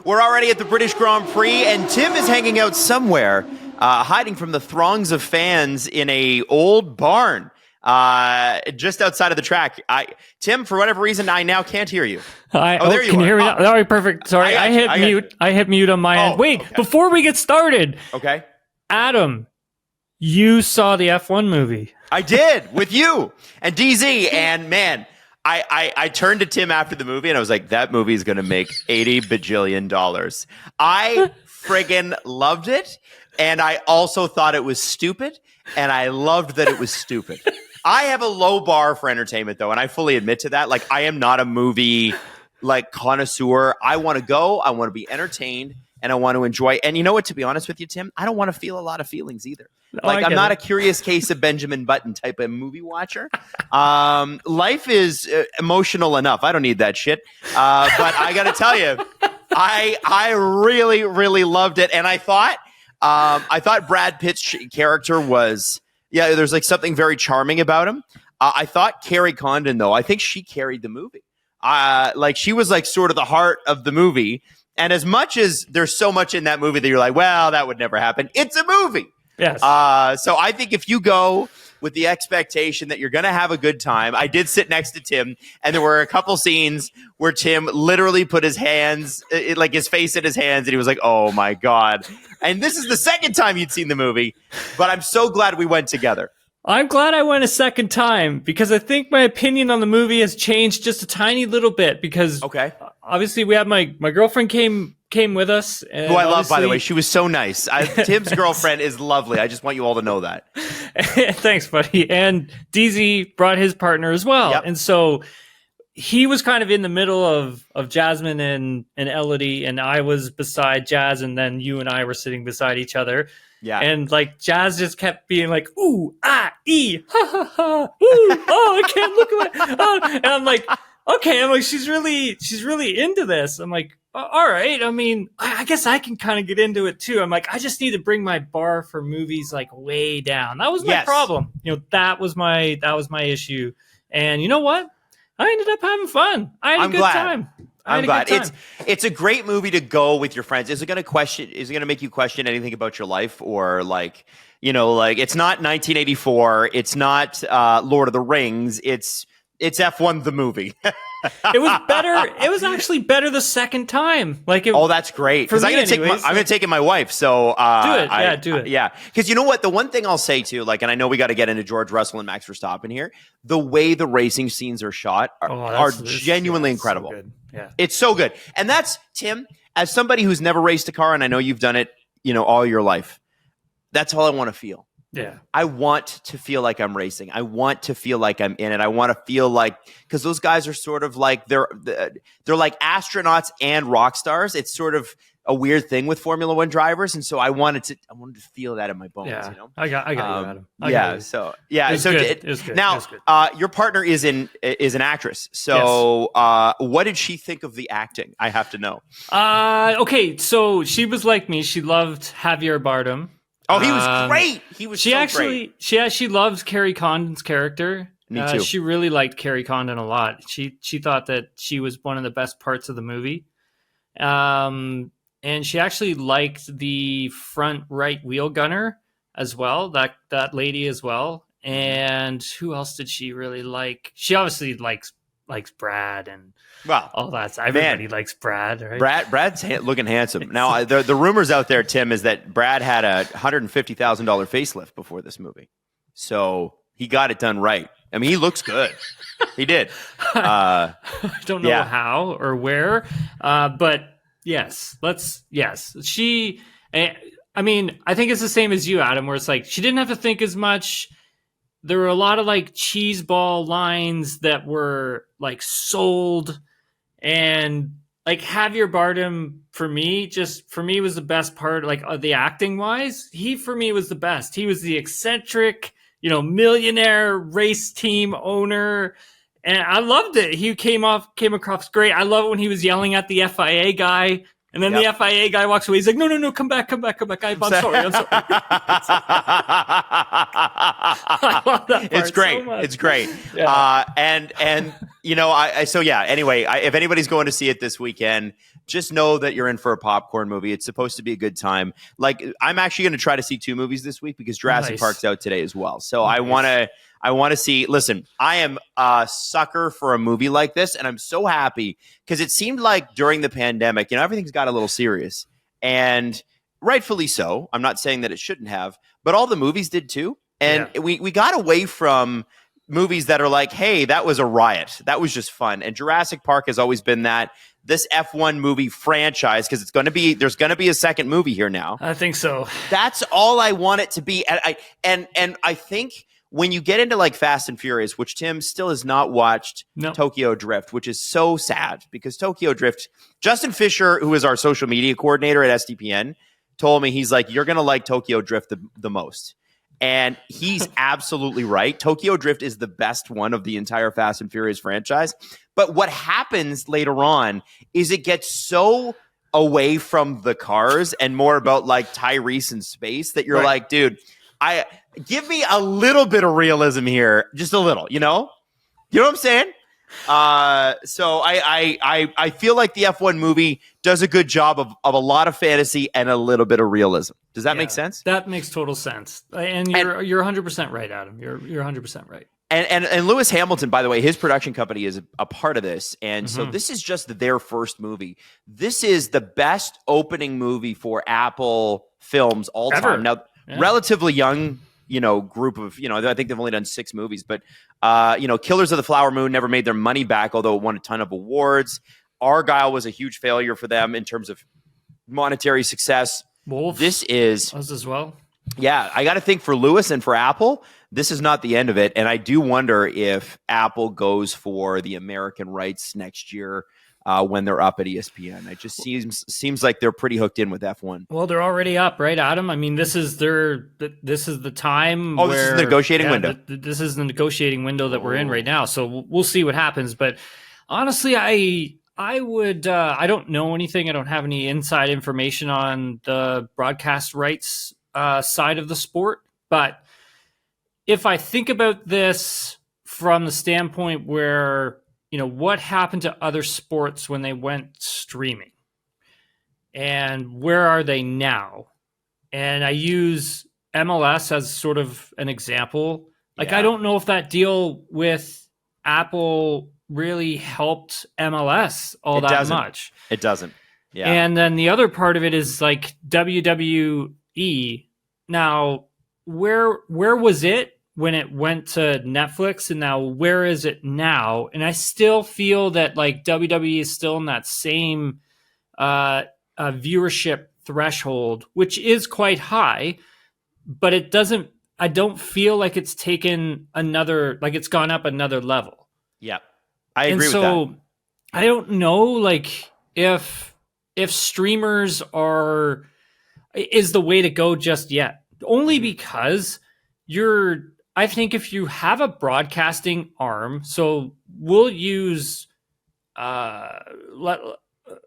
We're already at the British Grand Prix, and Tim is hanging out somewhere, hiding from the throngs of fans in a old barn just outside of the track. Tim, for whatever reason, I now can't hear you. There you can are. you hear me now? All right, perfect. Sorry, I hit mute. I hit mute on my end. Wait, okay. Before we get started. Okay. Adam, you saw the F1 movie. I did, with you and DZ, and man, I turned to Tim after the movie and I was like, that movie is going to make $80 bajillion. I friggin' loved it. And I also thought it was stupid. And I loved that it was stupid. I have a low bar for entertainment, though. And I fully admit to that. Like, I am not a movie connoisseur. I want to go. I want to be entertained. And I want to enjoy. And you know what? To be honest with you, Tim, I don't want to feel a lot of feelings either. I'm not a Curious Case of Benjamin Button type of movie watcher. Life is emotional enough. I don't need that shit. But I got to tell you, I really, really loved it. And I thought Brad Pitt's character was, there's like something very charming about him. I thought Carrie Condon, though, I think she carried the movie. She was like sort of the heart of the movie. And as much as there's so much in that movie that you're like, well, that would never happen. It's a movie. Yes. So I think if you go with the expectation that you're going to have a good time, I did sit next to Tim, and there were a couple scenes where Tim literally put his hands, his face in his hands, and he was like, oh my God. And this is the second time you'd seen the movie, but I'm so glad we went together. I'm glad I went a second time because I think my opinion on the movie has changed just a tiny little bit because obviously we had my girlfriend came with us. And who I love, by the way. She was so nice. Tim's girlfriend is lovely. I just want you all to know that. Thanks, buddy. And DZ brought his partner as well. Yep. And so he was kind of in the middle of Jasmine and Elodie, and I was beside Jazz, and then you and I were sitting beside each other. Yeah. And Jazz just kept being like, ooh, ah, ee, ha, ha, ha, ooh, oh, I can't look at my, oh. And I'm like, okay, she's really into this. I'm like, all right. I mean, I guess I can kind of get into it too. I'm like, I just need to bring my bar for movies way down. That was my problem. That was my issue. And you know what? I ended up having fun. I had a good time. I'm glad. It's a great movie to go with your friends. Is it going to make you question anything about your life, or it's not 1984, it's not Lord of the Rings, it's F1 the movie. It was better. It was actually better the second time. That's great. Because I'm going to take it my wife. So do it. Yeah. Because you know what? The one thing I'll say too, and I know we got to get into George Russell and Max Verstappen here. The way the racing scenes are shot are genuinely incredible. So yeah, it's so good. And that's, Tim, as somebody who's never raced a car, and I know you've done it, all your life. That's all I want to feel. Yeah. I want to feel like I'm racing. I want to feel like I'm in it. I want to feel because those guys are sort of they're like astronauts and rock stars. It's sort of a weird thing with Formula One drivers. And so I wanted to feel that in my bones, I got you, Adam. So it was good. Now, your partner is an actress. So what did she think of the acting? I have to know. Okay. So she was like me. She loved Javier Bardem. Oh, he was great. He was great. She loves Carrie Condon's character. Me too. She really liked Carrie Condon a lot. She thought that she was one of the best parts of the movie. And she actually liked the front right wheel gunner as well, that lady as well. And who else did she really like? She obviously likes Brad and all that. Everybody likes Brad, right? Brad's looking handsome. Now, the rumors out there, Tim, is that Brad had a $150,000 facelift before this movie. So he got it done right. I mean, he looks good. He did. I don't know how or where, but yes. She, I mean, I think it's the same as you, Adam, where it's she didn't have to think as much. There were a lot of cheese ball lines that were sold, and Javier Bardem for me was the best part, the acting wise. He for me was the best. He was the eccentric, millionaire race team owner, and I loved it. He came across great. I love it when he was yelling at the FIA guy. And then the FIA guy walks away. He's like, no, come back. I'm sorry. I love that part. It's great. So much. It's great. Yeah. Anyway, if anybody's going to see it this weekend, just know that you're in for a popcorn movie. It's supposed to be a good time. Like, I'm actually going to try to see 2 movies this week because Jurassic Park's out today as well. So I want to see. Listen, I am a sucker for a movie like this, and I'm so happy because it seemed like during the pandemic, everything's got a little serious, and rightfully so. I'm not saying that it shouldn't have, but all the movies did too, and we got away from movies that are like, hey, that was a riot. That was just fun. And Jurassic Park has always been that. This F1 movie franchise, because there's going to be a second movie here now. I think so. That's all I want it to be. And I think when you get into like Fast and Furious, which Tim still has not watched Tokyo Drift, which is so sad because Tokyo Drift, Justin Fisher, who is our social media coordinator at SDPN, told me, he's like, you're going to like Tokyo Drift the most. And he's absolutely right. Tokyo Drift is the best one of the entire Fast and Furious franchise. But what happens later on is it gets so away from the cars and more about like Tyrese in space that you're like, dude, give me a little bit of realism here. Just a little, You know what I'm saying? So I feel like the F1 movie does a good job of a lot of fantasy and a little bit of realism. Does that make sense? That makes total sense. And you're 100% right, Adam. You're 100% right. And Lewis Hamilton, by the way, his production company is a part of this. And so this is just their first movie. This is the best opening movie for Apple films all time. Now, relatively young, group of, I think they've only done 6 movies, but, Killers of the Flower Moon never made their money back, although it won a ton of awards. Argyle was a huge failure for them in terms of monetary success. Wolf this is us as well. Yeah, I got to think for Lewis and for Apple, this is not the end of it. And I do wonder if Apple goes for the American rights next year when they're up at ESPN. It just seems like they're pretty hooked in with F1. Well, they're already up, right, Adam? I mean, this is the time. Oh, this is the negotiating window. This is the negotiating window that we're in right now. So we'll see what happens. But honestly, I would. I don't know anything. I don't have any inside information on the broadcast rights side of the sport. But if I think about this from the standpoint where, what happened to other sports when they went streaming, and where are they now? And I use MLS as sort of an example. Like, I don't know if that deal with Apple really helped MLS much. It doesn't. Yeah. And then the other part of it is like WWE. Now, where was it when it went to Netflix, and now where is it now? And I still feel that like WWE is still in that same viewership threshold, which is quite high, but I don't feel like it's taken it's gone up another level. Yeah. I agree with that. I don't know, like, if streamers is the way to go just yet. Only because I think if you have a broadcasting arm, so we'll use, I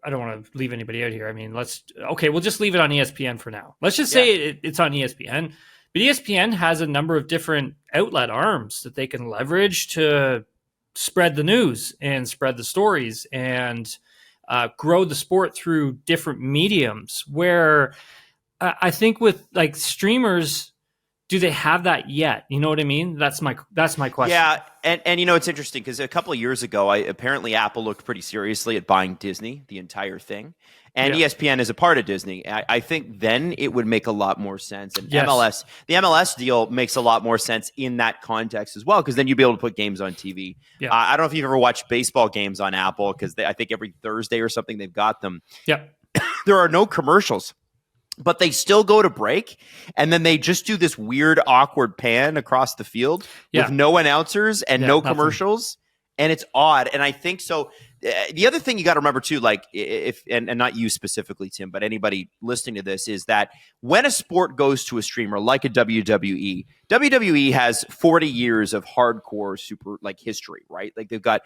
don't want to leave anybody out here. I mean, we'll just leave it on ESPN for now. Let's just say it's on ESPN. But ESPN has a number of different outlet arms that they can leverage to spread the news and spread the stories and grow the sport through different mediums, where I think with like streamers, do they have that yet? You know what I mean? That's my question. Yeah, and it's interesting because a couple of years ago, apparently Apple looked pretty seriously at buying Disney, the entire thing, and ESPN is a part of Disney. I think then it would make a lot more sense, and the MLS deal makes a lot more sense in that context as well, because then you'd be able to put games on TV. Yeah. I don't know if you've ever watched baseball games on Apple, because I think every Thursday or something they've got them. Yeah, there are no commercials. But they still go to break, and then they just do this weird, awkward pan across the field with no announcers and no commercials, and it's odd. And I think so. The other thing you got to remember too, like and not you specifically, Tim, but anybody listening to this, is that when a sport goes to a streamer like a WWE has 40 years of hardcore super history, right? Like they've got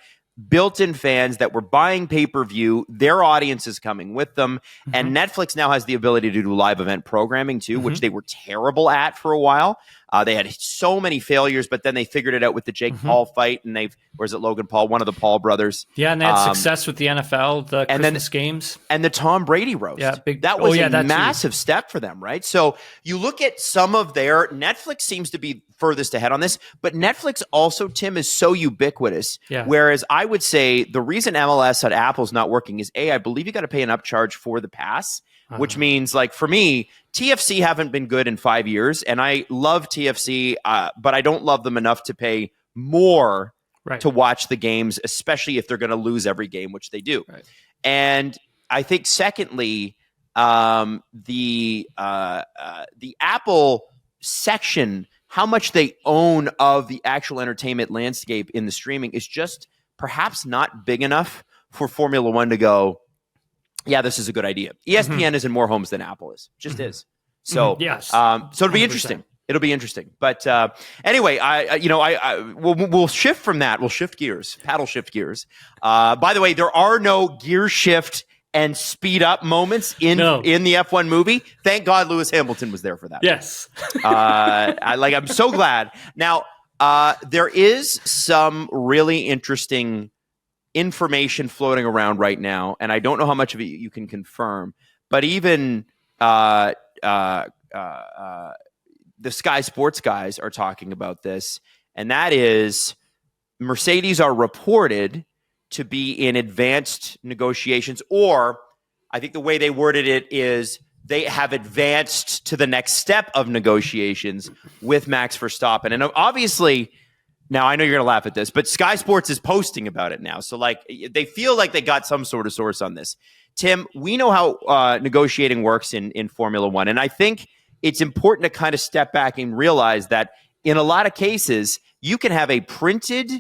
built-in fans that were buying pay-per-view. Their audience is coming with them. Mm-hmm. And Netflix now has the ability to do live event programming too, which they were terrible at for a while. They had so many failures, but then they figured it out with the Jake Paul fight, and or is it Logan Paul, one of the Paul brothers? Yeah, and they had success with the NFL, the Christmas games. And the Tom Brady roast. Yeah, that was a massive step for them, right? So you look at some of their, Netflix seems to be furthest ahead on this, but Netflix also, Tim, is so ubiquitous. Yeah. Whereas I would say the reason MLS at Apple's not working is, I believe you got to pay an upcharge for the pass, which means, like, for me, TFC haven't been good in 5 years, and I love TFC, but I don't love them enough to pay more to watch the games, especially if they're going to lose every game, which they do. Right. And I think, secondly, the Apple section, how much they own of the actual entertainment landscape in the streaming, is just perhaps not big enough for Formula One to go, yeah, this is a good idea. ESPN is in more homes than Apple is. Just is. So, yes. So it'll be 100%. interesting. It'll be interesting. But anyway, we'll shift from that. We'll shift gears, paddle shift gears. By the way, there are no gear shift and speed up moments in the F1 movie. Thank God Lewis Hamilton was there for that. Yes. I'm so glad. Now, there is some really interesting information floating around right now, and I don't know how much of it you can confirm, but even the Sky Sports guys are talking about this, and that is Mercedes are reported to be in advanced negotiations, or I think the way they worded it is they have advanced to the next step of negotiations with Max Verstappen. And obviously, now I know you're going to laugh at this, but Sky Sports is posting about it now. So like they feel like they got some sort of source on this. Tim, we know how negotiating works in Formula One. And I think it's important to kind of step back and realize that in a lot of cases, you can have a printed,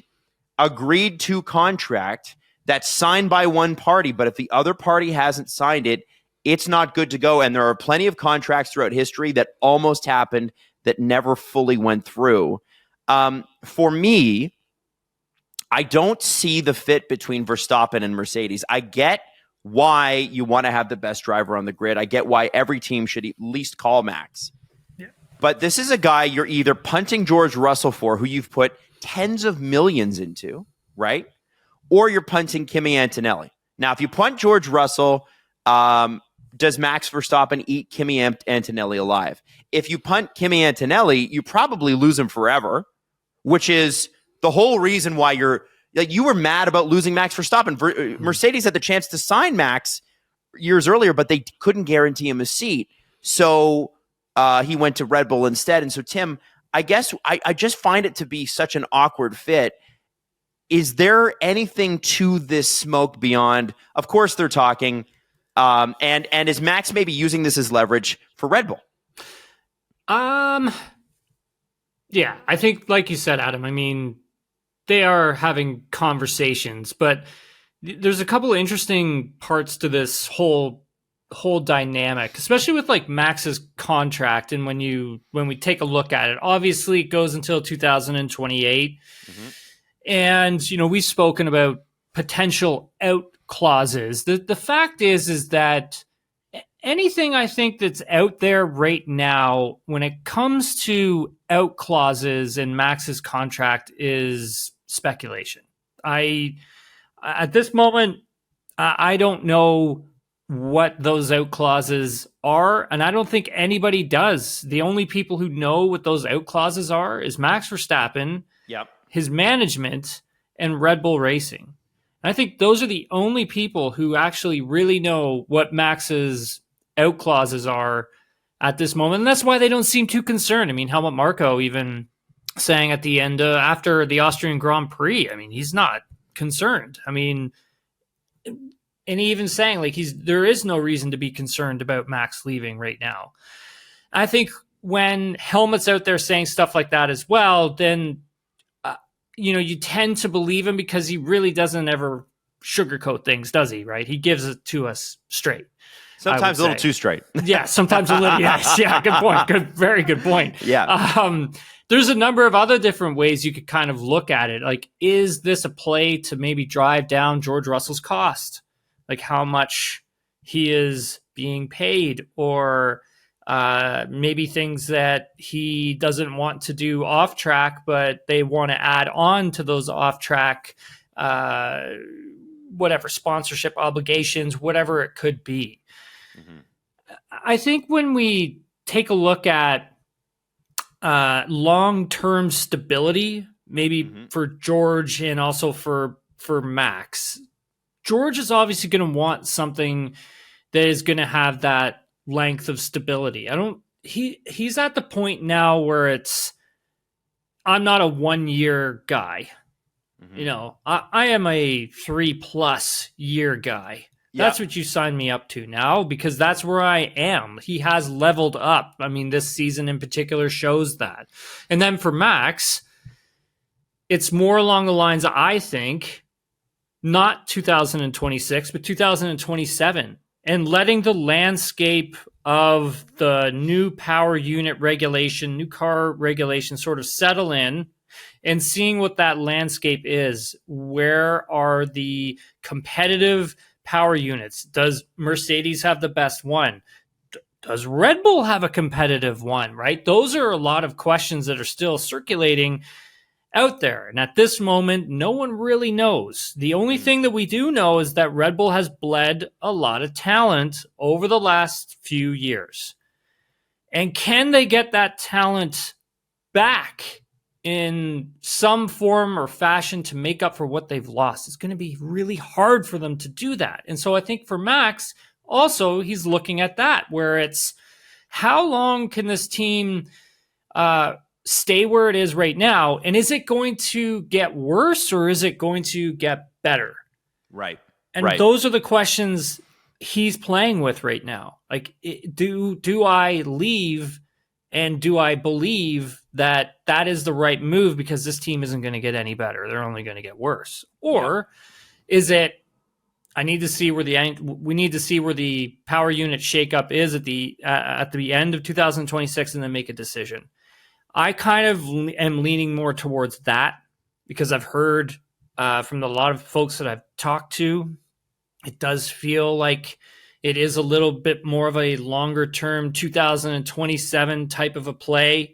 agreed to contract that's signed by one party, but if the other party hasn't signed it, it's not good to go. And there are plenty of contracts throughout history that almost happened that never fully went through. For me, I don't see the fit between Verstappen and Mercedes. I get why you want to have the best driver on the grid. I get why every team should at least call Max. Yeah. But this is a guy you're either punting George Russell for, who you've put tens of millions into, right? Or you're punting Kimi Antonelli. Now, if you punt George Russell, does Max Verstappen eat Kimi Antonelli alive? If you punt Kimi Antonelli, you probably lose him forever, which is the whole reason why you were mad about losing Max Verstappen. Mercedes had the chance to sign Max years earlier, but they couldn't guarantee him a seat. So he went to Red Bull instead. And so, Tim, I guess I just find it to be such an awkward fit. Is there anything to this smoke beyond, of course, they're talking, and is Max maybe using this as leverage for Red Bull? Yeah, I think, like you said, Adam, I mean, they are having conversations, but there's a couple of interesting parts to this whole dynamic, especially with like Max's contract. And when we take a look at it, obviously it goes until 2028. Mm-hmm. And, we've spoken about potential out clauses. The fact is that anything I think that's out there right now when it comes to out clauses in Max's contract is speculation. At this moment, I don't know what those out clauses are, and I don't think anybody does. The only people who know what those out clauses are is Max Verstappen, his management, and Red Bull Racing. And I think those are the only people who actually really know what Max's out clauses are at this moment. And that's why they don't seem too concerned. I mean, Helmut Marko even saying at the end, after the Austrian Grand Prix, I mean, he's not concerned. I mean, and he even saying like there is no reason to be concerned about Max leaving right now. I think when Helmut's out there saying stuff like that as well, then you tend to believe him because he really doesn't ever sugarcoat things, does he? Right? He gives it to us straight. Sometimes a little too straight. Yeah, sometimes a little. Yes, yeah, good point. Very good point. Yeah. There's a number of other different ways you could kind of look at it. Like, is this a play to maybe drive down George Russell's cost? Like how much he is being paid, or maybe things that he doesn't want to do off track, but they want to add on to those off track, whatever sponsorship obligations, whatever it could be. Mm-hmm. I think when we take a look at long-term stability, maybe for George and also for Max, George is obviously going to want something that is going to have that length of stability. He's at the point now where I'm not a 1-year guy. I am a 3+ year guy. That's what you signed me up to now, because that's where I am. He has leveled up. I mean, this season in particular shows that. And then for Max, it's more along the lines, I think, not 2026, but 2027, and letting the landscape of the new power unit regulation, new car regulation sort of settle in, and seeing what that landscape is. Where are the competitive power units? Does Mercedes have the best one? Does Red Bull have a competitive one, right? Those are a lot of questions that are still circulating out there. And at this moment, no one really knows. The only thing that we do know is that Red Bull has bled a lot of talent over the last few years. And can they get that talent back in some form or fashion to make up for what they've lost? It's going to be really hard for them to do that. And so I think for Max, also, he's looking at that, where it's how long can this team stay where it is right now? And is it going to get worse, or is it going to get better? Right. And those are the questions he's playing with right now. Like, do I leave, and do I believe that is the right move because this team isn't going to get any better? They're only going to get worse. Or is it, we need to see where the power unit shakeup is at the end of 2026 and then make a decision. I kind of am leaning more towards that, because I've heard from a lot of folks that I've talked to, it does feel like it is a little bit more of a longer term 2027 type of a play.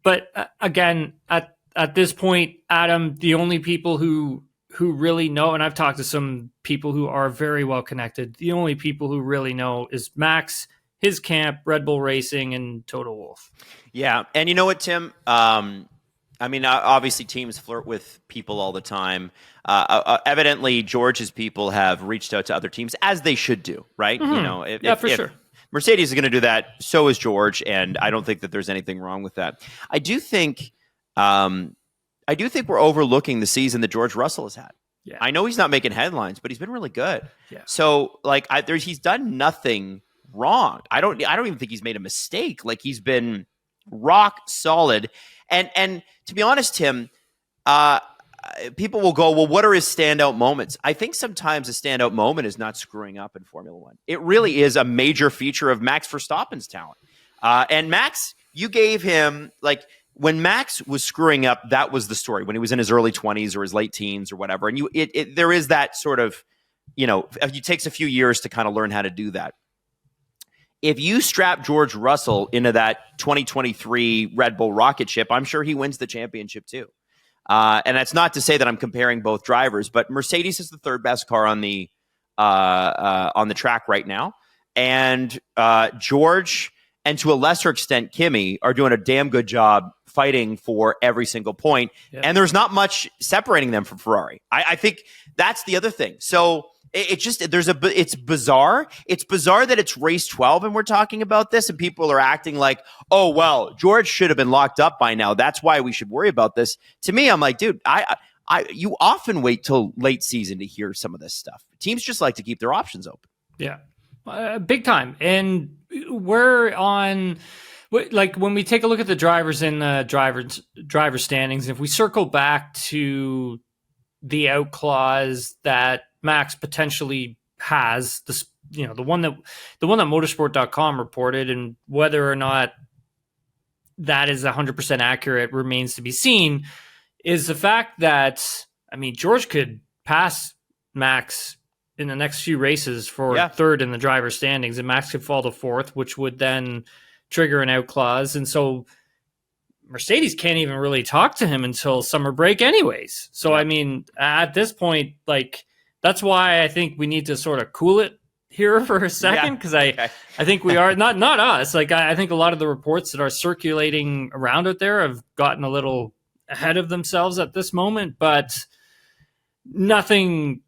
But again, at this point, Adam, the only people who really know, and I've talked to some people who are very well connected, the only people who really know is Max, his camp, Red Bull Racing, and Toto Wolff. Yeah. And you know what, Tim? I mean, obviously teams flirt with people all the time. Evidently, George's people have reached out to other teams, as they should do, right? Mm-hmm. If sure. Mercedes is going to do that, so is George, and I don't think that there's anything wrong with that. I do think we're overlooking the season that George Russell has had. Yeah. I know he's not making headlines, but he's been really good. Yeah. So, he's done nothing wrong. I don't even think he's made a mistake. Like, he's been rock solid. And to be honest, Tim, people will go, well, what are his standout moments? I think sometimes a standout moment is not screwing up in Formula One. It really is a major feature of Max Verstappen's talent. And Max, you gave him, when Max was screwing up, that was the story. When he was in his early 20s or his late teens or whatever. And there is that sort of, it takes a few years to kind of learn how to do that. If you strap George Russell into that 2023 Red Bull rocket ship, I'm sure he wins the championship too. And that's not to say that I'm comparing both drivers, but Mercedes is the third best car on the track right now. And George, and to a lesser extent, Kimi, are doing a damn good job fighting for every single point. Yeah. And there's not much separating them from Ferrari. I think that's the other thing. So it's bizarre. It's bizarre that it's race 12 and we're talking about this and people are acting like, oh, well, George should have been locked up by now. That's why we should worry about this. To me, I'm like, dude, you often wait till late season to hear some of this stuff. Teams just like to keep their options open. Yeah, big time. And we're on, when we take a look at the drivers in the driver standings, if we circle back to the out clause that Max potentially has, the one that motorsport.com reported, and whether or not that is 100% accurate remains to be seen, is the fact that, George could pass Max in the next few races for third in the driver standings, and Max could fall to fourth, which would then trigger an out clause. And so Mercedes can't even really talk to him until summer break anyways. So, I mean, at this point, like, that's why I think we need to sort of cool it here for a second, because I think we are, not us, like, I think a lot of the reports that are circulating around out there have gotten a little ahead of themselves at this moment, but nothing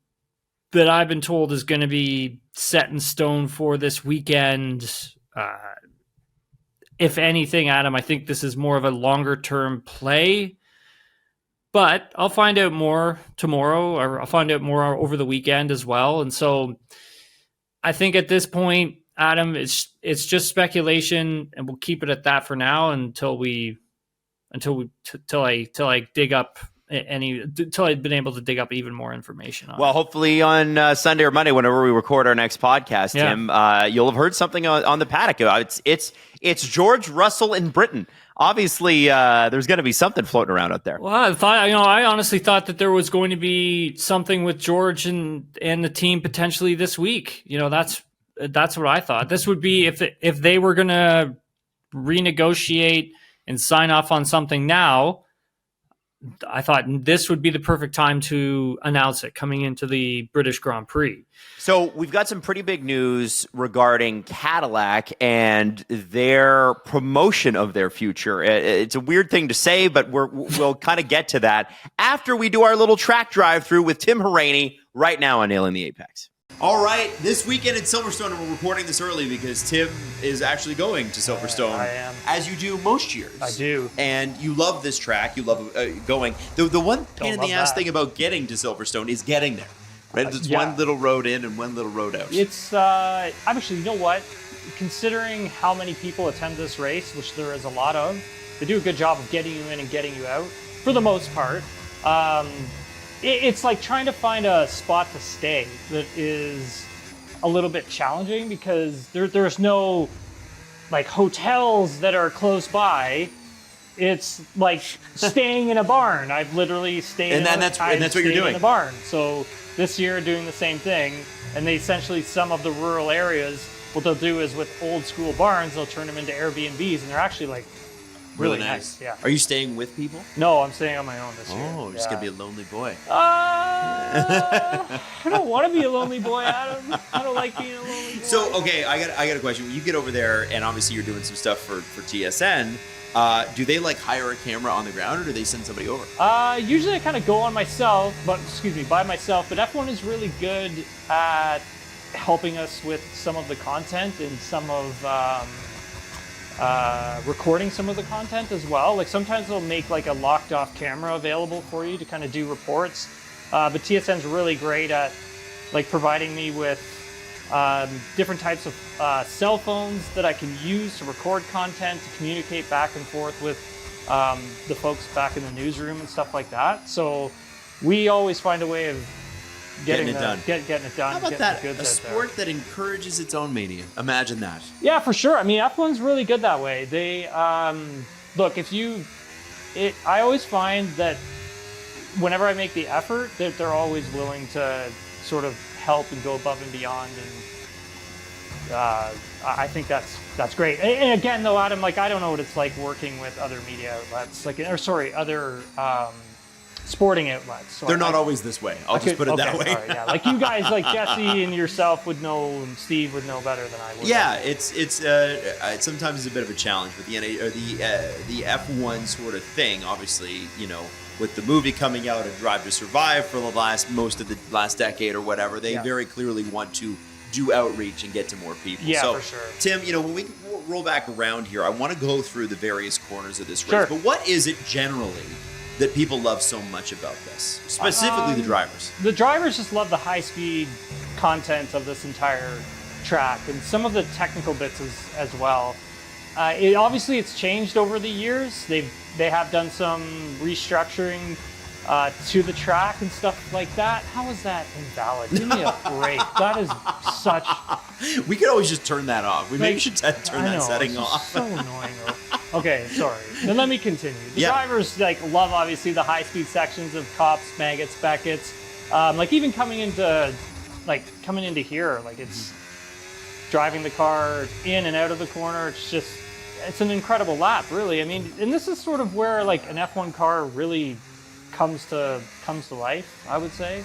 that I've been told is going to be set in stone for this weekend. If anything, Adam, I think this is more of a longer term play, but I'll find out more tomorrow, or I'll find out more over the weekend as well. And so I think at this point, Adam, it's just speculation, and we'll keep it at that for now until I dig up until I've been able to dig up even more information on it. Hopefully on Sunday or Monday, whenever we record our next podcast, Tim, you'll have heard something on the paddock. It's George Russell in Britain. Obviously, there's going to be something floating around out there. Well, I honestly thought that there was going to be something with George and the team potentially this week. That's what I thought. This would be if they were going to renegotiate and sign off on something now. I thought this would be the perfect time to announce it coming into the British Grand Prix. So we've got some pretty big news regarding Cadillac and their promotion of their future. It's a weird thing to say, but we'll kind of get to that after we do our little track drive through with Tim Hauraney right now on Nailing the Apex. All right, this weekend at Silverstone, and we're reporting this early because Tim is actually going to Silverstone. I am. As you do most years. I do. And you love this track. You love going. The one pain in the ass thing about getting to Silverstone is getting there. Right? There's one little road in and one little road out. It's, actually, you know what? Considering how many people attend this race, which there is a lot of, they do a good job of getting you in and getting you out, for the most part. It's like trying to find a spot to stay that is a little bit challenging because there's no like hotels that are close by. It's like staying in a barn. I've literally stayed in that's what you're doing in a barn. So this year doing the same thing, and they essentially, some of the rural areas, what they'll do is with old school barns, they'll turn them into Airbnbs, and they're actually like really nice. Yeah. Are you staying with people? No, I'm staying on my own this year. Oh, you're just going to be a lonely boy. I don't want to be a lonely boy, Adam. I don't like being a lonely boy. So, okay, I got a question. When you get over there, and obviously you're doing some stuff for TSN, do they like hire a camera on the ground, or do they send somebody over? Usually I kind of go on myself, by myself, but F1 is really good at helping us with some of the content and some of recording some of the content as well. Like sometimes they'll make like a locked off camera available for you to kind of do reports. But TSN's really great at like providing me with different types of cell phones that I can use to record content, to communicate back and forth with the folks back in the newsroom and stuff like that. So we always find a way of getting it done. How about that? A sport that encourages its own media. Imagine that. Yeah, for sure. I mean, F1's really good that way. They look, I always find that whenever I make the effort, that they're always willing to sort of help and go above and beyond, and I think that's great. And again, though, Adam, like I don't know what it's like working with other media outlets, other sporting outlets. So they're not always this way. I'll just put it that way. Sorry, yeah. Like you guys, like Jesse and yourself would know, and Steve would know better than I would. Yeah, it's sometimes it's a bit of a challenge with the F1 sort of thing. Obviously, with the movie coming out and Drive to Survive for the most of the last decade or whatever, they very clearly want to do outreach and get to more people. Yeah, so, for sure. Tim, when we roll back around here, I want to go through the various corners of this race. Sure. But what is it generally that people love so much about this, specifically the drivers? The drivers just love the high-speed content of this entire track and some of the technical bits as well. Obviously, it's changed over the years. They have done some restructuring to the track and stuff like that. How is that invalid? Give me a break. That is such... We could always just turn that off. Maybe should turn that setting off. So annoying. Okay, sorry. Then let me continue. The drivers love obviously the high-speed sections of Copse, Maggots, Beckett's. Even coming into like coming into here, like it's driving the car in and out of the corner. It's an incredible lap, really. I mean, and this is sort of where like an F1 car really comes to life, I would say.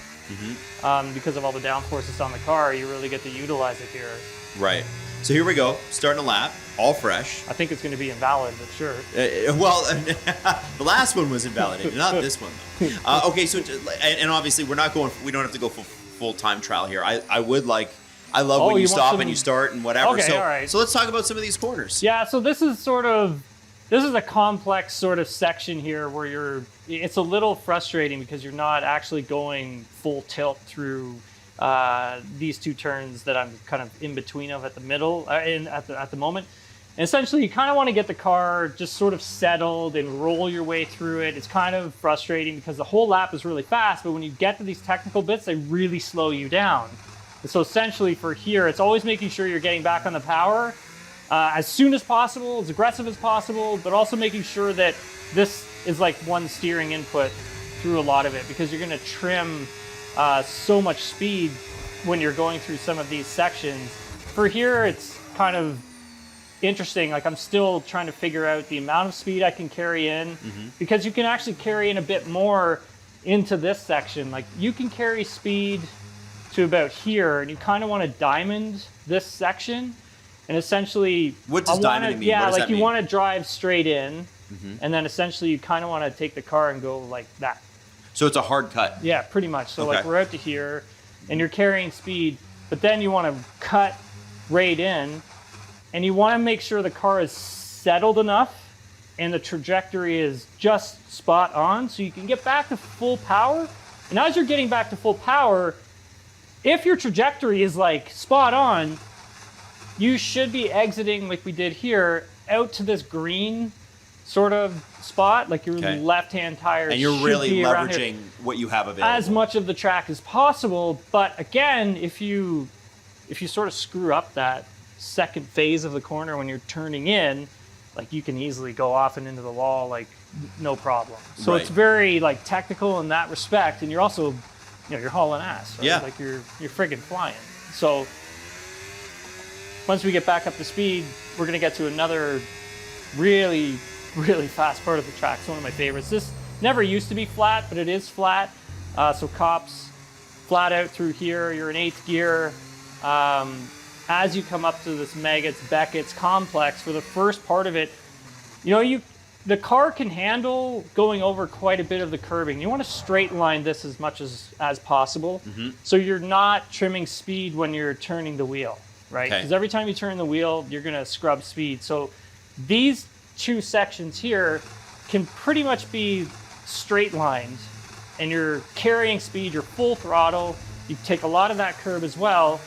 Because of all the downforces on the car, you really get to utilize it here. Right. So here we go, starting a lap, all fresh. I think it's going to be invalid, but sure. The last one was invalidated, not this one though. Okay, so and obviously we don't have to go full time trial here. I love when you stop and you start and whatever. Okay, all right. So let's talk about some of these corners. Yeah, so this is a complex sort of section here where it's a little frustrating because you're not actually going full tilt through these two turns that I'm kind of in between of at the middle, at the moment. And essentially, you kind of want to get the car just sort of settled and roll your way through it. It's kind of frustrating because the whole lap is really fast, but when you get to these technical bits, they really slow you down. And so essentially for here, it's always making sure you're getting back on the power as soon as possible, as aggressive as possible, but also making sure that this is like one steering input through a lot of it, because you're going to trim so much speed when you're going through some of these sections. For here, it's kind of interesting. Like I'm still trying to figure out the amount of speed I can carry in, because you can actually carry in a bit more into this section. Like you can carry speed to about here, and you kind of want to diamond this section. And essentially, what does diamond mean? Yeah, like you want to drive straight in, and then essentially you kind of want to take the car and go like that. So it's a hard cut. Yeah, pretty much. So like we're out to here, and you're carrying speed, but then you want to cut right in, and you want to make sure the car is settled enough and the trajectory is just spot on so you can get back to full power. And as you're getting back to full power, if your trajectory is like spot on, you should be exiting like we did here out to this green sort of spot, like your left-hand tire. And you're really leveraging what you have available. As much of the track as possible. But again, if you sort of screw up that second phase of the corner when you're turning in, like you can easily go off and into the wall, like no problem. So it's very like technical in that respect, and you're also, you're hauling ass. Right? Yeah. Like you're friggin' flying. So once we get back up to speed, we're gonna get to another really, really fast part of the track. It's one of my favorites. This never used to be flat, but it is flat. So Copse flat out through here. You're in 8th gear. As you come up to this Beckett's complex, for the first part of it, the car can handle going over quite a bit of the curbing. You want to straight line this as much as possible, so you're not trimming speed when you're turning the wheel, right? Because every time you turn the wheel, you're going to scrub speed. So these two sections here can pretty much be straight lined, and you're carrying speed, you're full throttle, you take a lot of that curb as well.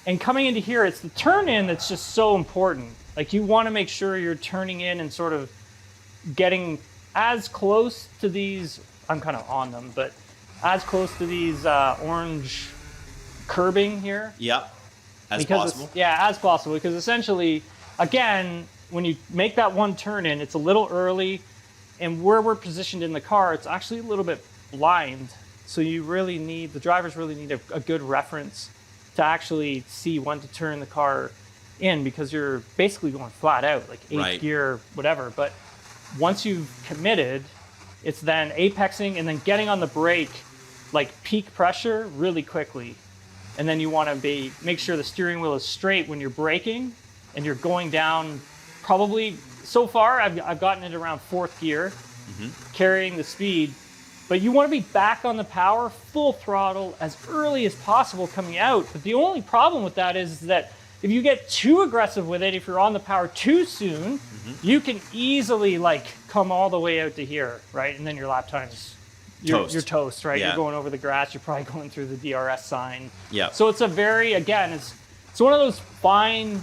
And coming into here, it's the turn in that's just so important. Like you want to make sure you're turning in and sort of getting as close to these, I'm kind of on them, but as close to these orange curbing here. Yeah, as possible. As possible, because essentially, again, when you make that one turn in, it's a little early, and where we're positioned in the car, it's actually a little bit blind. So the drivers really need a good reference to actually see when to turn the car in, because you're basically going flat out, like 8th gear, whatever. But once you've committed, it's then apexing and then getting on the brake, like peak pressure really quickly. And then you want to make sure the steering wheel is straight when you're braking, and you're going down probably, so far I've gotten it around 4th gear, carrying the speed. But you want to be back on the power, full throttle, as early as possible coming out. But the only problem with that is that if you get too aggressive with it, if you're on the power too soon, you can easily come all the way out to here, right? And then your lap time's you're toast, right? Yeah. You're going over the grass. You're probably going through the DRS sign. Yeah. So it's it's one of those fine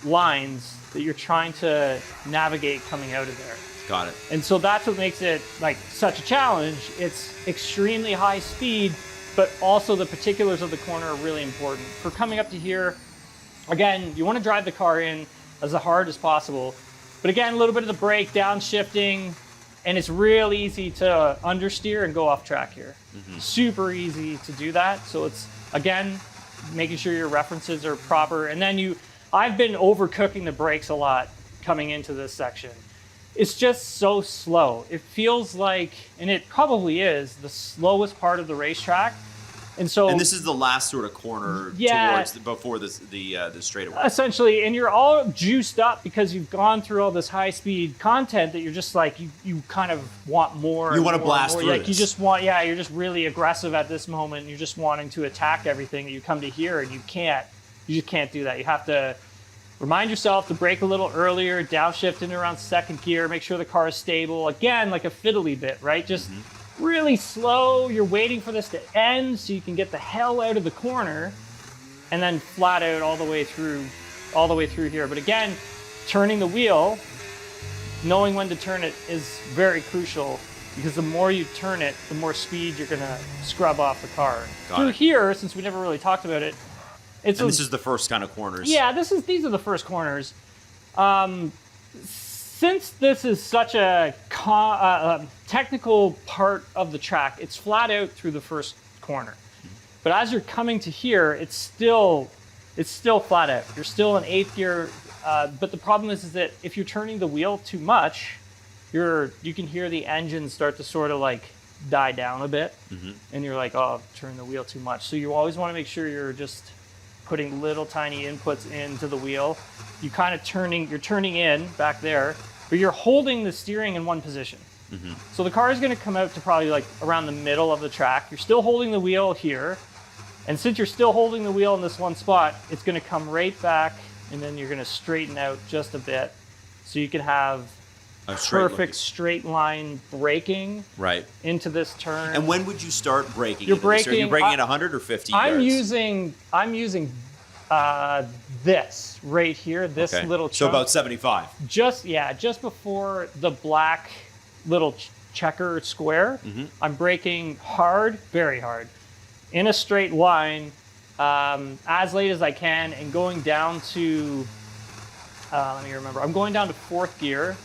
lines that you're trying to navigate coming out of there. Got it. And so that's what makes it such a challenge. It's extremely high speed, but also the particulars of the corner are really important. For coming up to here, again, you want to drive the car in as hard as possible. But again, a little bit of the brake, downshifting, and it's real easy to understeer and go off track here. Super easy to do that. So it's, again, making sure your references are proper. And then I've been overcooking the brakes a lot coming into this section. It's just so slow. It feels like, and it probably is, the slowest part of the racetrack. And this is the last sort of corner before the straightaway. Essentially, and you're all juiced up because you've gone through all this high-speed content that you're just like, you kind of want more. You want to blast through like this. You just want, you're just really aggressive at this moment. And you're just wanting to attack everything that you come to here, and you just can't do that. You have to remind yourself to brake a little earlier, downshift into around second gear, make sure the car is stable. Again, like a fiddly bit, right? Just really slow. You're waiting for this to end so you can get the hell out of the corner and then flat out all the way through here. But again, turning the wheel, knowing when to turn it is very crucial, because the more you turn it, the more speed you're going to scrub off the car. Through here, since we never really talked about it, this is the first kind of corners. Yeah, these are the first corners. Since this is such a technical part of the track, it's flat out through the first corner. But as you're coming to here, it's still flat out. You're still in 8th gear. But the problem is that if you're turning the wheel too much, you can hear the engine start to sort of like die down a bit, and you're like, oh, I've turned the wheel too much. So you always want to make sure you're just putting little tiny inputs into the wheel. You're turning in back there, but you're holding the steering in one position. So the car is going to come out to probably like around the middle of the track. You're still holding the wheel here. And since you're still holding the wheel in this one spot, it's going to come right back, and then you're going to straighten out just a bit so you can have perfect straight line braking into this turn. And when would you start braking? You're braking at 100 or 50 yards? I'm using this right here, this little chunk. So about 75. Just before the black little checker square. I'm braking hard, very hard, in a straight line, as late as I can, and going down to, I'm going down to 4th gear.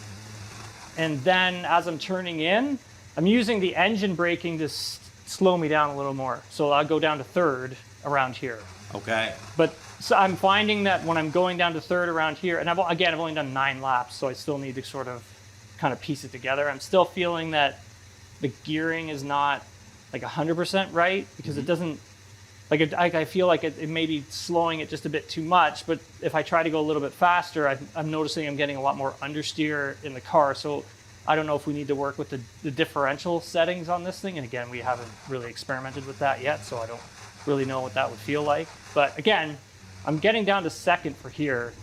And then as I'm turning in, I'm using the engine braking to slow me down a little more. So I'll go down to 3rd around here. Okay. But so I'm finding that when I'm going down to 3rd around here, and I've only done 9 laps, so I still need to sort of kind of piece it together. I'm still feeling that the gearing is not like 100% right, because it doesn't, like I feel like it may be slowing it just a bit too much, but if I try to go a little bit faster, I'm noticing I'm getting a lot more understeer in the car. So I don't know if we need to work with the differential settings on this thing. And again, we haven't really experimented with that yet, so I don't really know what that would feel like. But again, I'm getting down to 2nd for here,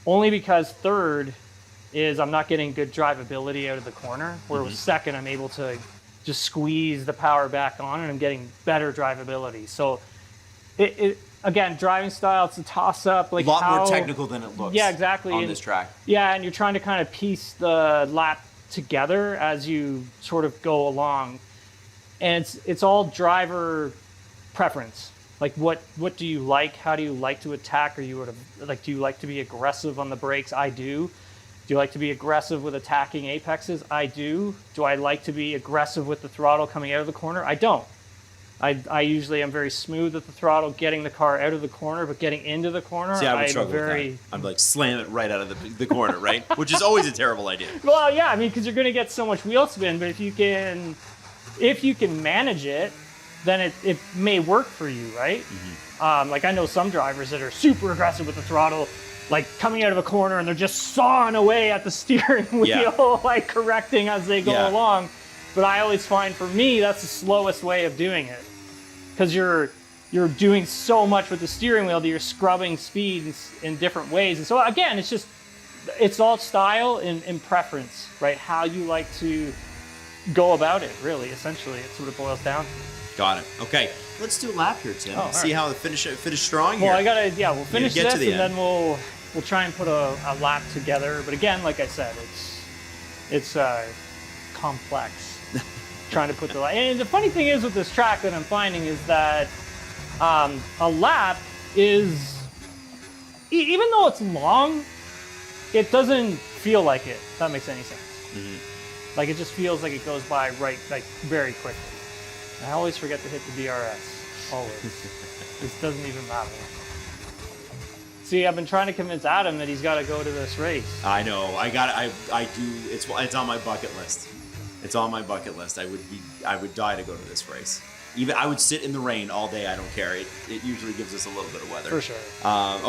only because 3rd is I'm not getting good drivability out of the corner, where with 2nd I'm able to just squeeze the power back on, and I'm getting better drivability. So again, driving style, it's a toss-up. Like a lot more technical than it looks. Yeah, exactly. On this track. Yeah, and you're trying to kind of piece the lap together as you sort of go along. And it's all driver preference. Like what do you like? How do you like to attack? Do you like to be aggressive on the brakes? I do. Do you like to be aggressive with attacking apexes? I do. Do I like to be aggressive with the throttle coming out of the corner? I don't. I usually am very smooth at the throttle, getting the car out of the corner, but getting into the corner, see, I would struggle with that. I'm like, slam it right out of the corner, right? Which is always a terrible idea. Well, yeah, I mean, because you're going to get so much wheel spin, but if you can manage it, then it may work for you, right? Like I know some drivers that are super aggressive with the throttle, like coming out of a corner, and they're just sawing away at the steering wheel, like correcting as they go along. But I always find, for me, that's the slowest way of doing it, because you're doing so much with the steering wheel that you're scrubbing speeds in different ways. And so again, it's all style and preference, right? How you like to go about it, really. Essentially, it's what it boils down to. Got it. Okay, let's do a lap here, Tim. See how the finish strong here. Well, we'll finish this, and then we'll try and put a lap together. But again, like I said, it's complex. Trying to put the lap. And the funny thing is with this track that I'm finding is that a lap is, even though it's long, it doesn't feel like it. If that makes any sense. Like it just feels like it goes by very quickly. I always forget to hit the DRS. Always. This doesn't even matter. See, I've been trying to convince Adam that he's got to go to this race. I know. I do. It's on my bucket list. It's on my bucket list. I would die to go to this race. Even I would sit in the rain all day. I don't care. It usually gives us a little bit of weather. For sure.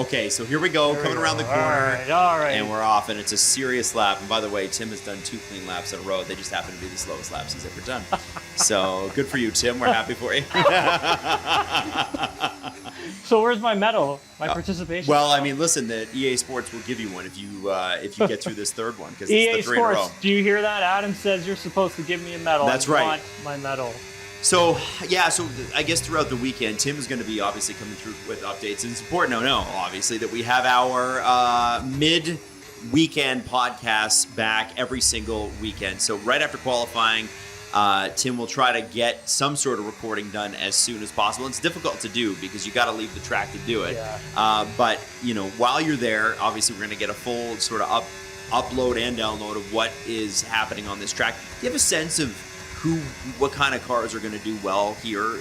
Okay, so here we go. Coming around the corner. All right. And we're off, and it's a serious lap. And by the way, Tim has done 2 clean laps in a row. They just happen to be the slowest laps he's ever done. So good for you, Tim. We're happy for you. So where's my medal? My participation? Well, I mean, listen, the EA Sports will give you one if you get through this third one, because it's EA the 3 in a row. Sports, do you hear that? Adam says you're supposed to give me a medal. That's I right. want my medal. So, yeah, I guess throughout the weekend, Tim is going to be obviously coming through with updates. And it's important to know, obviously, that we have our mid-weekend podcasts back every single weekend. So right after qualifying, Tim will try to get some sort of recording done as soon as possible. It's difficult to do because you got to leave the track to do it. Yeah. But, while you're there, obviously we're going to get a full sort of upload and download of what is happening on this track. Do you have a sense of what kind of cars are going to do well here?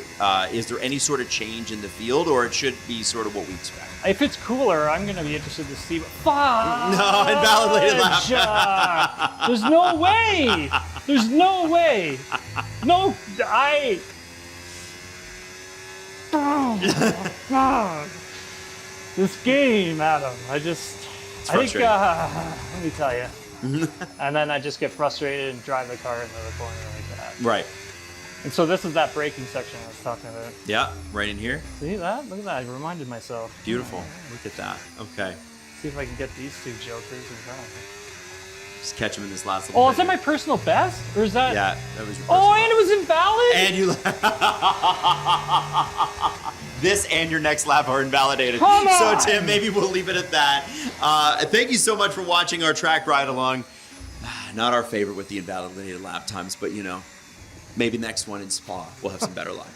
Is there any sort of change in the field, or it should be sort of what we expect? If it's cooler, I'm going to be interested to see. Fuck! No, invalidated lap. There's no way. There's no way. No, I. This game, Adam. I think. Let me tell you. And then I just get frustrated and drive the car into the corner like that. Right. And so this is that braking section I was talking about. Yeah, right in here. See that? Look at that. I reminded myself. Beautiful. Look at that. Okay. See if I can get these 2 jokers in front of me. Just catch him in this last little Oh, bit is that here. my personal best? Or is that... Yeah, that was your Oh, personal. and it was invalid? And you... This and your next lap are invalidated. Come on! So, Tim, maybe we'll leave it at that. Thank you so much for watching our track ride along. Not our favorite with the invalidated lap times, but, maybe next one in Spa we'll have some better luck.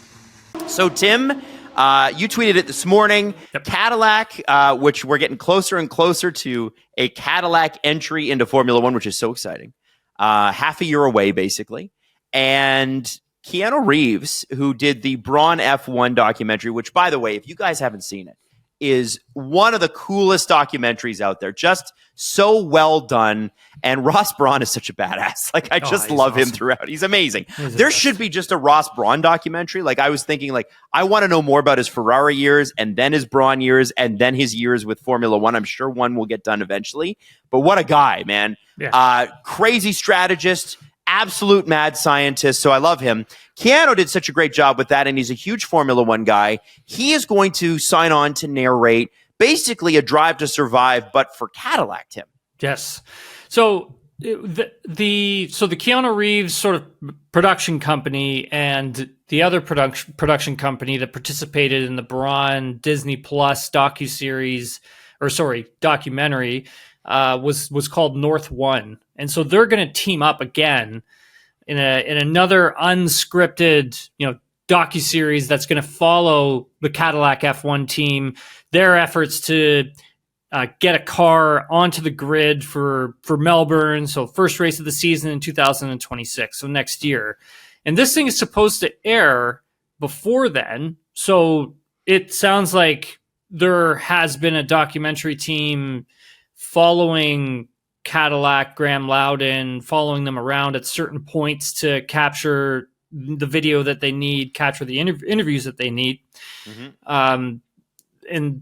So, Tim, you tweeted it this morning. Yep. Cadillac, which we're getting closer and closer to a Cadillac entry into Formula One, which is so exciting. Half a year away, basically. And Keanu Reeves, who did the Braun F1 documentary, which, by the way, if you guys haven't seen it, is one of the coolest documentaries out there. Just so well done. And Ross Braun is such a badass. Like, I just love him throughout. He's amazing. There should be just a Ross Braun documentary. Like, I was thinking, like, I want to know more about his Ferrari years and then his Braun years and then his years with Formula One. I'm sure one will get done eventually. But what a guy, man. Yeah. Crazy strategist. Absolute mad scientist, so I love him. Keanu did such a great job with that, and he's a huge Formula One guy. He is going to sign on to narrate basically a Drive to Survive, but for Cadillac, Tim. Yes. So the Keanu Reeves sort of production company and the other production company that participated in the Braun Disney Plus documentary was called North One. And so they're going to team up again in another unscripted, docuseries that's going to follow the Cadillac F1 team, their efforts to get a car onto the grid for Melbourne. So first race of the season in 2026, so next year. And this thing is supposed to air before then. So it sounds like there has been a documentary team following Cadillac, Graham Loudon, following them around at certain points to capture the video that they need, capture the interviews that they need. Mm-hmm. And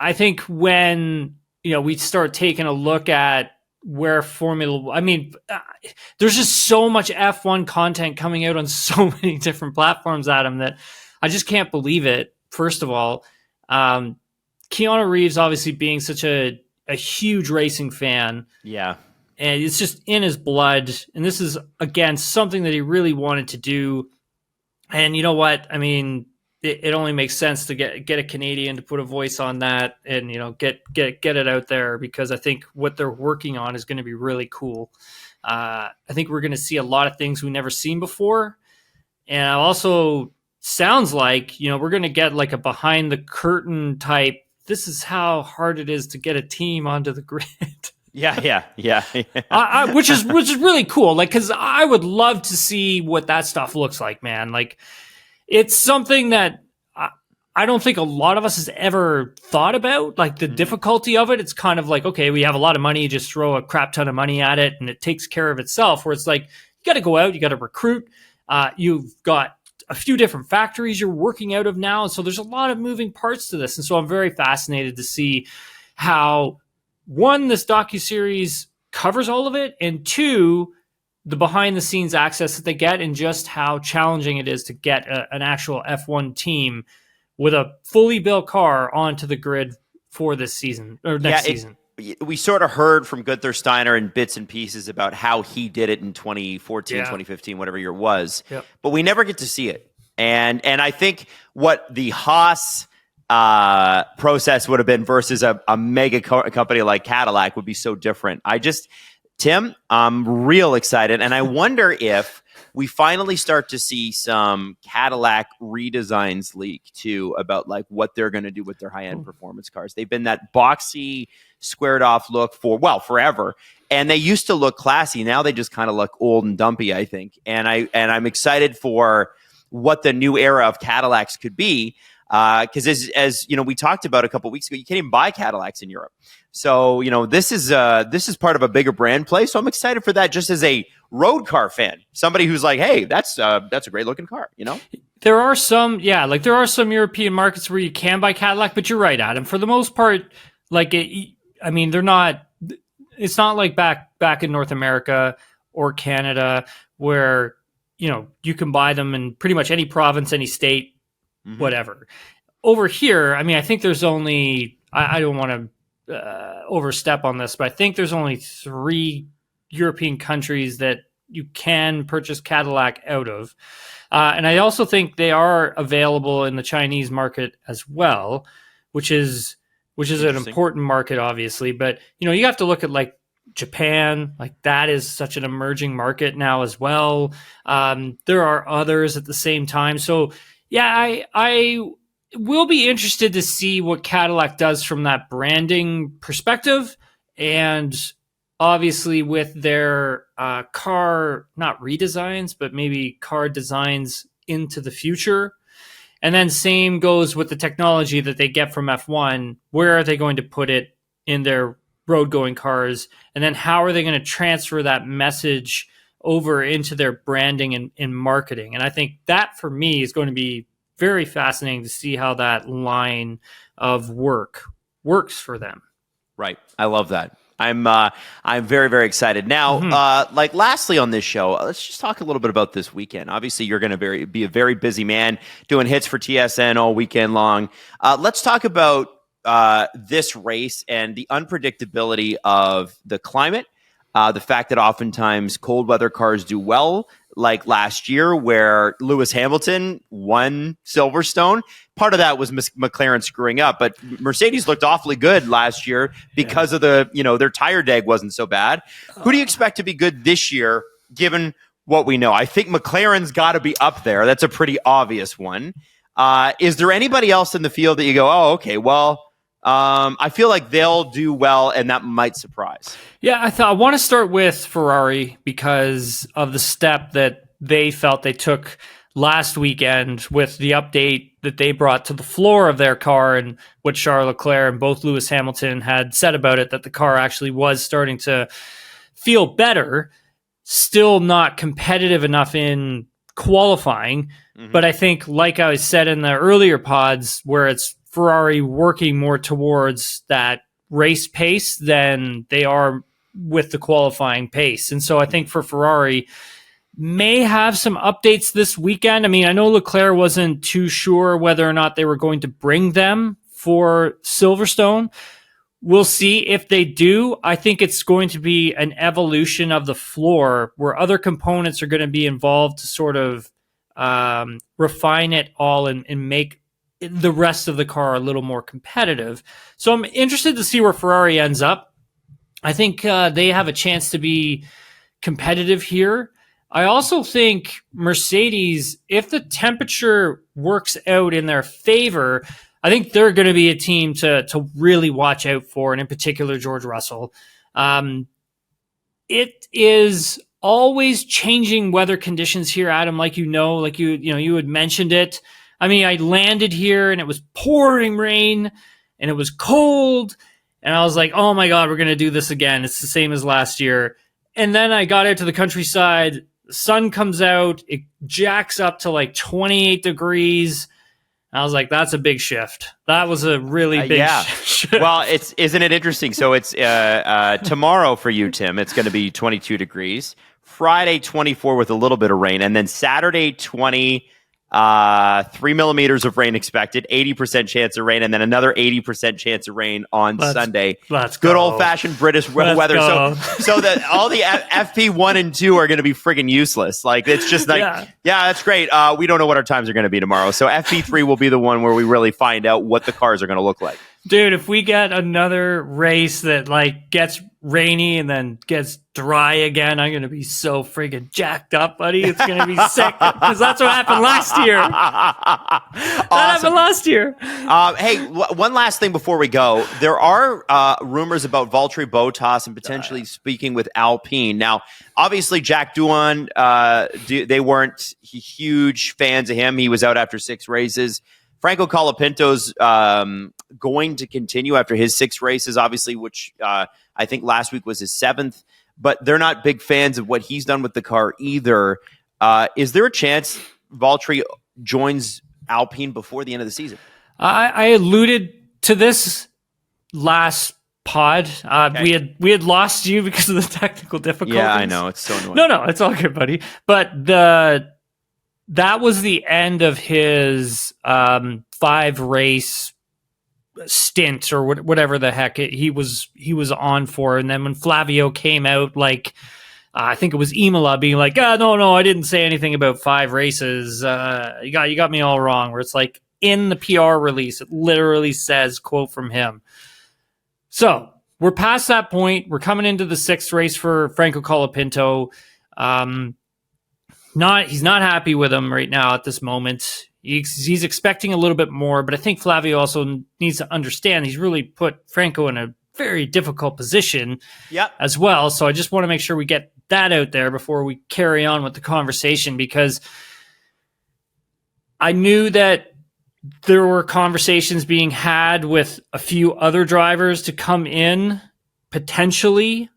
I think when, we start taking a look at where there's just so much F1 content coming out on so many different platforms, Adam, that I just can't believe it. First of all, Keanu Reeves obviously being such a huge racing fan. Yeah. And it's just in his blood. And this is, again, something that he really wanted to do. And you know what? I mean, it only makes sense to get a Canadian to put a voice on that and, get it out there, because I think what they're working on is going to be really cool. I think we're going to see a lot of things we've never seen before. And also sounds like, we're going to get like a behind the curtain type, this is how hard it is to get a team onto the grid. Yeah. Which is really cool. Like, cause I would love to see what that stuff looks like, man. Like, it's something that I don't think a lot of us has ever thought about, like, the difficulty of it. It's kind of like, okay, we have a lot of money, just throw a crap ton of money at it and it takes care of itself. Where it's like, you got to go out, you got to recruit. You've got a few different factories you're working out of now. And so there's a lot of moving parts to this. And so I'm very fascinated to see how, one, this docuseries covers all of it, and two, the behind the scenes access that they get, and just how challenging it is to get an actual F1 team with a fully built car onto the grid for this season or next season. We sort of heard from Gunther Steiner in bits and pieces about how he did it in 2014, 2015, whatever year it was, but we never get to see it. And I think what the Haas process would have been versus a mega company like Cadillac would be so different. Tim, I'm real excited, and I wonder if we finally start to see some Cadillac redesigns leak too about like what they're going to do with their high-end performance cars. They've been that boxy, squared-off look forever, and they used to look classy. Now they just kind of look old and dumpy, I think. And I'm excited for what the new era of Cadillacs could be. Because as you know, we talked about a couple of weeks ago, you can't even buy Cadillacs in Europe. So this is part of a bigger brand play. So I'm excited for that, just as a road car fan, somebody who's like, hey, that's a great looking car. There are some, there are some European markets where you can buy Cadillac, but you're right, Adam. For the most part, they're not. It's not like back in North America or Canada where you can buy them in pretty much any province, any state. Whatever. Over here, I think there's only, I don't want to overstep on this, but I think there's only 3 European countries that you can purchase Cadillac out of. And I also think they are available in the Chinese market as well, which is an important market, obviously. But, you have to look at like Japan, like that is such an emerging market now as well. There are others at the same time. So, yeah, I will be interested to see what Cadillac does from that branding perspective, and obviously with their car, not redesigns, but maybe car designs into the future. And then same goes with the technology that they get from F1. Where are they going to put it in their road-going cars? And then how are they going to transfer that message over into their branding and marketing? And I think that for me is going to be very fascinating to see how that line of work works for them. Right. I love that. I'm very, very excited. Now, lastly on this show, let's just talk a little bit about this weekend. Obviously, you're going to be a very busy man doing hits for TSN all weekend long. Let's talk about this race and the unpredictability of the climate. The fact that oftentimes cold weather cars do well, like last year where Lewis Hamilton won Silverstone. Part of that was McLaren screwing up, but Mercedes looked awfully good last year because of their tire deg wasn't so bad. Who do you expect to be good this year, given what we know? I think McLaren's got to be up there. That's a pretty obvious one. Is there anybody else in the field that you go, oh, okay, well, I feel like they'll do well, and that might surprise. Yeah, I want to start with Ferrari because of the step that they felt they took last weekend with the update that they brought to the floor of their car, and what Charles Leclerc and both Lewis Hamilton had said about it, that the car actually was starting to feel better, still not competitive enough in qualifying. But I think, like I said in the earlier pods, where it's Ferrari working more towards that race pace than they are with the qualifying pace. And so I think for Ferrari, may have some updates this weekend. I know Leclerc wasn't too sure whether or not they were going to bring them for Silverstone. We'll see if they do. I think it's going to be an evolution of the floor where other components are going to be involved to sort of refine it all and make the rest of the car a little more competitive. So I'm interested to see where Ferrari ends up. I think they have a chance to be competitive here. I also think Mercedes, if the temperature works out in their favor, I think they're going to be a team to really watch out for, and in particular, George Russell. It is always changing weather conditions here, Adam, like you had mentioned it. I mean, I landed here and it was pouring rain and it was cold. And I was like, oh my God, we're going to do this again. It's the same as last year. And then I got out to the countryside. The sun comes out. It jacks up to like 28 degrees. I was like, that's a big shift. That was a really big shift. Well, isn't it interesting? So it's tomorrow for you, Tim. It's going to be 22 degrees. Friday, 24 with a little bit of rain. And then Saturday, 20, 3 millimeters of rain expected, 80% chance of rain, and then another 80% chance of rain on Sunday. Let's Good go. old-fashioned British weather. Go. So that all the FP1 and 2 are going to be friggin' useless. Like, it's just like, yeah that's great. We don't know what our times are going to be tomorrow. So FP3 will be the one where we really find out what the cars are going to look like. Dude, if we get another race that like gets rainy and then gets dry again, I'm going to be so friggin' jacked up, buddy. It's going to be sick because that's what happened last year. That happened last year. Hey, one last thing before we go. There are rumors about Valtteri Bottas and potentially speaking with Alpine. Now, obviously, Jack Doohan, they weren't huge fans of him. He was out after 6 races. Franco Colapinto's going to continue after his 6 races, obviously, which I think last week was his 7th. But they're not big fans of what he's done with the car either. Is there a chance Valtteri joins Alpine before the end of the season? I alluded to this last pod. Okay. We had lost you because of the technical difficulties. Yeah, I know. It's so annoying. No, it's all good, buddy. But that was the end of his 5-race stint or whatever the heck he was on for. And then when Flavio came out, like I think it was Imola being like, no, I didn't say anything about 5 races. You got me all wrong. Where it's like in the PR release, it literally says, quote from him. So we're past that point. We're coming into the 6th race for Franco Colapinto. He's not happy with him right now at this moment. He's expecting a little bit more, but I think Flavio also needs to understand he's really put Franco in a very difficult position as well. So I just want to make sure we get that out there before we carry on with the conversation, because I knew that there were conversations being had with a few other drivers to come in, potentially.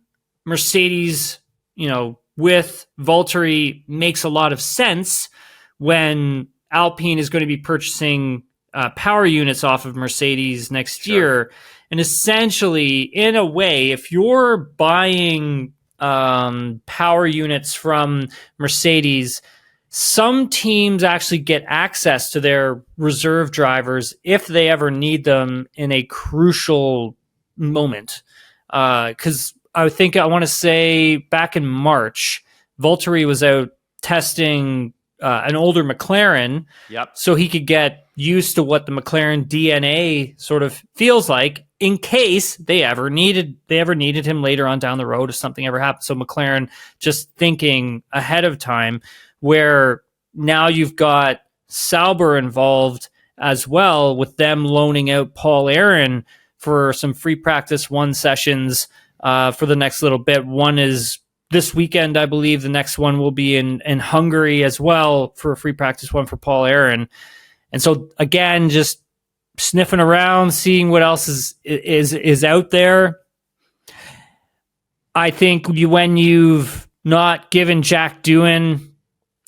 Mercedes, with Valtteri makes a lot of sense when Alpine is going to be purchasing power units off of Mercedes next year. And essentially, in a way, if you're buying power units from Mercedes, some teams actually get access to their reserve drivers if they ever need them in a crucial moment. Because I want to say back in March, Valtteri was out testing an older McLaren, so he could get used to what the McLaren DNA sort of feels like in case they ever needed him later on down the road if something ever happened. So McLaren just thinking ahead of time, where now you've got Sauber involved as well, with them loaning out Paul Aaron for some free practice 1 sessions for the next little bit. One is this weekend, I believe. The next one will be in Hungary as well for a free practice 1 for Paul Aaron. And so again, just sniffing around, seeing what else is out there. I think when you've not given Jack Doohan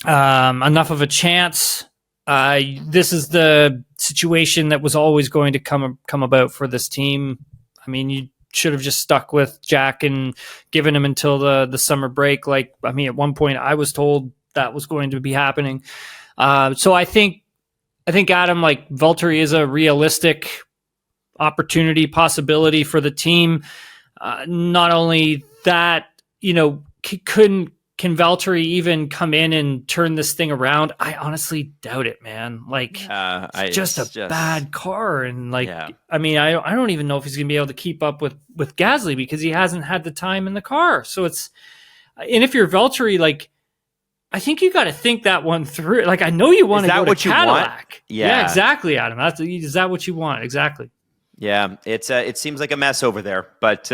enough of a chance, this is the situation that was always going to come about for this team. I mean, you should have just stuck with Jack and given him until the summer break. At one point I was told that was going to be happening. So I think Adam, Valtteri is a realistic opportunity, possibility for the team. Not only that, can Valtteri even come in and turn this thing around? I honestly doubt it, man. It's just a bad car. And I don't even know if he's going to be able to keep up with Gasly because he hasn't had the time in the car. So and if you're Valtteri, I think you got to think that one through. I know you want to go to Cadillac. Yeah, exactly, Adam. Is that what you want? Exactly. Yeah, it seems like a mess over there, but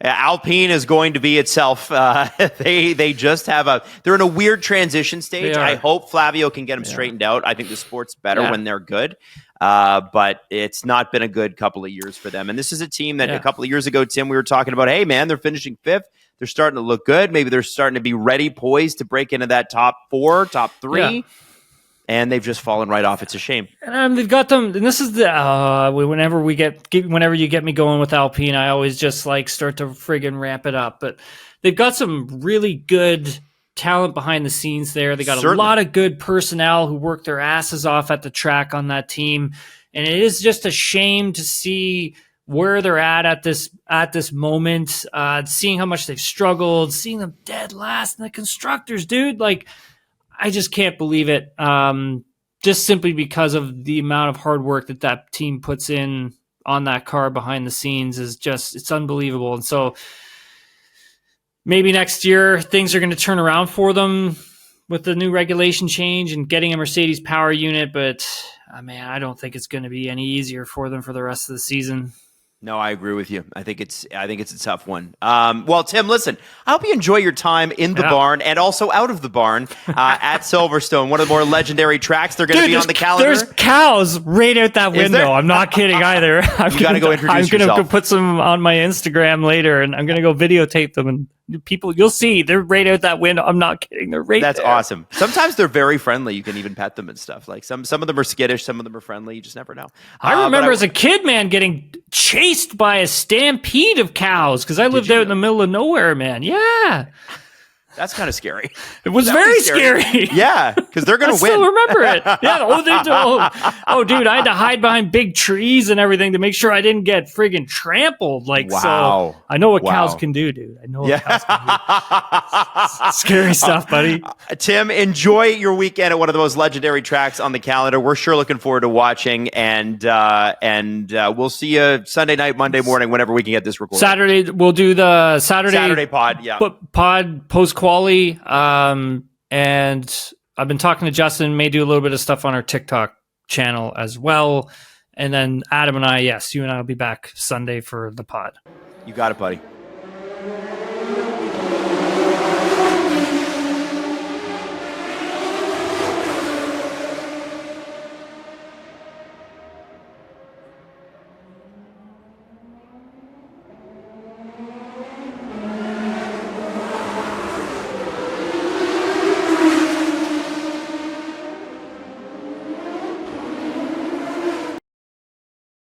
Alpine is going to be itself. They just they're in a weird transition stage. I hope Flavio can get them straightened out. I think the sport's better when they're good. But it's not been a good couple of years for them. And this is a team that a couple of years ago, Tim, we were talking about, hey, man, they're finishing 5th. They're starting to look good. Maybe they're starting to be ready, poised to break into that top 4, top 3. Yeah. And they've just fallen right off. It's a shame. And they've got them. And this is the whenever you get me going with Alpine, I always just like start to friggin' ramp it up. But they've got some really good talent behind the scenes there. They got a lot of good personnel who work their asses off at the track on that team. And it is just a shame to see where they're at this moment, seeing how much they've struggled, seeing them dead last in the constructors, dude. Like, I just can't believe it. Just simply because of the amount of hard work that team puts in on that car behind the scenes it's unbelievable. And so maybe next year things are going to turn around for them with the new regulation change and getting a Mercedes power unit. But man, I don't think it's going to be any easier for them for the rest of the season. No, I agree with you. I think it's a tough one. Well, Tim, listen, I hope you enjoy your time in the barn and also out of the barn at Silverstone, one of the more legendary tracks. They're going to be on the calendar. There's cows right out that window. I'm not kidding either. You got to go introduce yourself. I'm going to put some on my Instagram later, and I'm going to go videotape them, and people, you'll see they're right out that window. I'm not kidding. They're right That's there. Awesome. Sometimes they're very friendly. You can even pet them and stuff. Like some of them are skittish. Some of them are friendly. You just never know. I remember as a kid, man, getting chased by a stampede of cows because I lived out in the middle of nowhere, man. Yeah. That's kind of scary. It was very scary. Yeah, because they're going to win. I still remember it. Yeah. Oh, dude, I had to hide behind big trees and everything to make sure I didn't get friggin' trampled. Like, wow. So I know what cows can do, dude. I know what cows can do. Scary stuff, buddy. Tim, enjoy your weekend at one of the most legendary tracks on the calendar. We're sure looking forward to watching, and we'll see you Sunday night, Monday morning, whenever we can get this recorded. Saturday, we'll do the Saturday pod. Yeah, pod post quali. And I've been talking to Justin, may do a little bit of stuff on our TikTok channel as well. And then Adam and I, yes, you and I will be back Sunday for the pod. You got it, buddy.